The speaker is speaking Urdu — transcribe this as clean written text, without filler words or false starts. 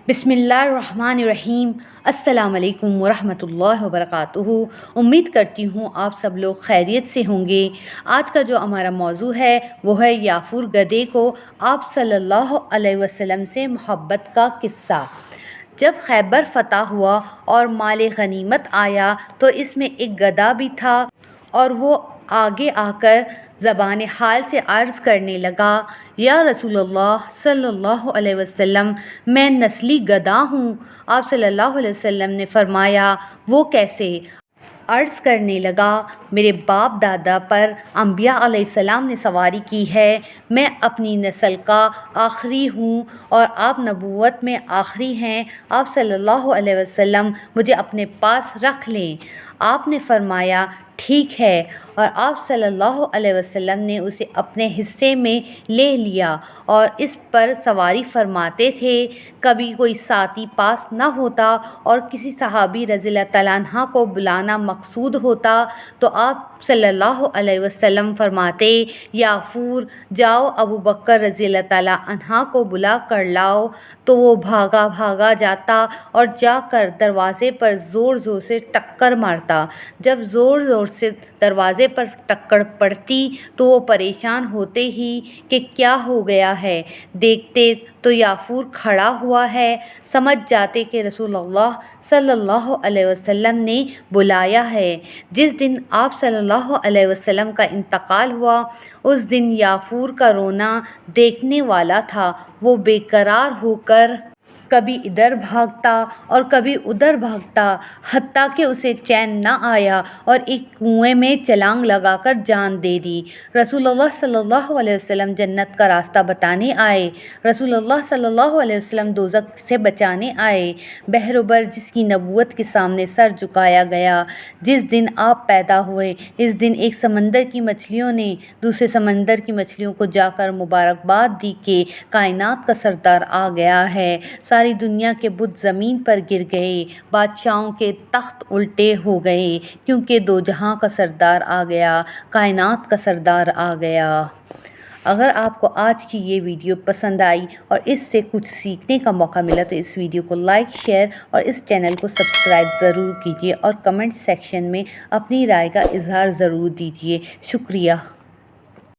بسم اللہ الرحمن الرحیم۔ السلام علیکم ورحمۃ اللہ وبرکاتہ۔ امید کرتی ہوں آپ سب لوگ خیریت سے ہوں گے۔ آج کا جو ہمارا موضوع ہے وہ ہے یافور گدھے کو آپ صلی اللہ علیہ وسلم سے محبت کا قصہ۔ جب خیبر فتح ہوا اور مال غنیمت آیا تو اس میں ایک گدھا بھی تھا اور وہ آگے آ کر زبان حال سے عرض کرنے لگا، یا رسول اللہ صلی اللہ علیہ وسلم، میں نسلی گدھا ہوں۔ آپ صلی اللہ علیہ وسلم نے فرمایا، وہ کیسے؟ عرض کرنے لگا، میرے باپ دادا پر انبیاء علیہ السلام نے سواری کی ہے، میں اپنی نسل کا آخری ہوں اور آپ نبوت میں آخری ہیں۔ آپ صلی اللہ علیہ وسلم مجھے اپنے پاس رکھ لیں۔ آپ نے فرمایا، ٹھیک ہے، اور آپ صلی اللہ علیہ وسلم نے اسے اپنے حصے میں لے لیا اور اس پر سواری فرماتے تھے۔ کبھی کوئی ساتھی پاس نہ ہوتا اور کسی صحابی رضی اللہ تعالیٰ عنہ کو بلانا مقصود ہوتا تو آپ صلی اللہ علیہ وسلم فرماتے، یافور، جاؤ ابو بکر رضی اللہ تعالیٰ عنہ کو بلا کر لاؤ، تو وہ بھاگا جاتا اور جا کر دروازے پر زور زور سے ٹکر مارتا۔ جب زور زور سے دروازے پر ٹکر پڑتی تو وہ پریشان ہوتے ہی کہ کیا ہو گیا ہے، دیکھتے تو یافور کھڑا ہوا ہے، سمجھ جاتے کہ رسول اللہ صلی اللہ علیہ وسلم نے بلایا ہے۔ جس دن آپ صلی اللہ علیہ وسلم کا انتقال ہوا اس دن یافور کا رونا دیکھنے والا تھا۔ وہ بے قرار ہو کر کبھی ادھر بھاگتا اور کبھی ادھر بھاگتا، حتیٰ کہ اسے چین نہ آیا اور ایک کنویں میں چھلانگ لگا کر جان دے دی۔ رسول اللہ صلی اللہ علیہ وسلم جنت کا راستہ بتانے آئے، رسول اللہ صلی اللہ علیہ وسلم دوزخ سے بچانے آئے۔ بحر بر جس کی نبوت کے سامنے سر جھکایا گیا۔ جس دن آپ پیدا ہوئے اس دن ایک سمندر کی مچھلیوں نے دوسرے سمندر کی مچھلیوں کو جا کر مبارکباد دی کہ کائنات کا سردار آ گیا ہے۔ ساری دنیا کے بت زمین پر گر گئے، بادشاہوں کے تخت الٹے ہو گئے، کیونکہ دو جہاں کا سردار آ گیا، کائنات کا سردار آ گیا۔ اگر آپ کو آج کی یہ ویڈیو پسند آئی اور اس سے کچھ سیکھنے کا موقع ملا تو اس ویڈیو کو لائک، شیئر اور اس چینل کو سبسکرائب ضرور کیجیے اور کمنٹ سیکشن میں اپنی رائے کا اظہار ضرور دیجیے۔ شکریہ۔